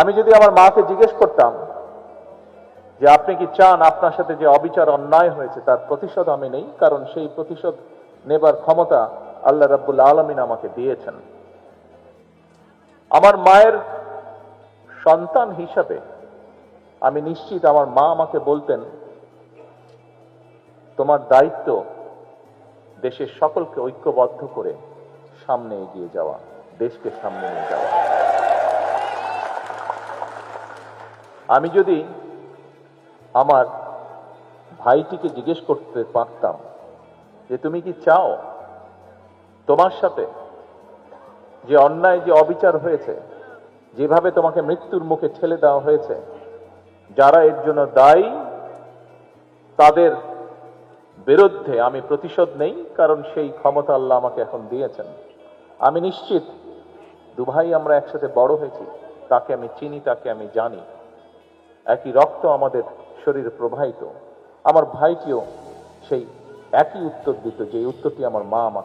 আমি যদি আমার মাকে জিজ্ঞেস করতাম যে আপনি কি চান আপনার সাথে যে অবিচার অন্যায় হয়েছে তার প্রতিশোধ আমি নেই, কারণ সেই প্রতিশোধ নেবার ক্ষমতা আল্লাহ রাব্বুল আলামিন আমাকে দিয়েছেন। আমার মায়ের সন্তান হিসাবে আমি নিশ্চিত আমার মা আমাকে বলতেন, তোমার দায়িত্ব দেশের সকলকে ঐক্যবদ্ধ করে সামনে এগিয়ে যাওয়া, দেশকে সামনে নিয়ে যাওয়া। আমি যদি আমার ভাইটিকে জিজ্ঞেস করতে পারতাম যে তুমি কি চাও তোমার সাথে যে অন্যায় যে অবিচার হয়েছে, যেভাবে তোমাকে মৃত্যুর মুখে ঠেলে দেওয়া হয়েছে, যারা এর জন্য দায়ী তাদের বিরুদ্ধে আমি প্রতিশোধ নেই, কারণ সেই ক্ষমতা আল্লাহ আমাকে এখন দিয়েছেন। আমি নিশ্চিত দুভাই আমরা একসাথে বড় হয়েছি, তাকে আমি চিনি, তাকে আমি জানি, একই রক্ত আমাদের শরীরে প্রবাহিত। আমার ভাইটিও সেই একই উত্তর দিত যে উত্তরটি আমার মা আমাকে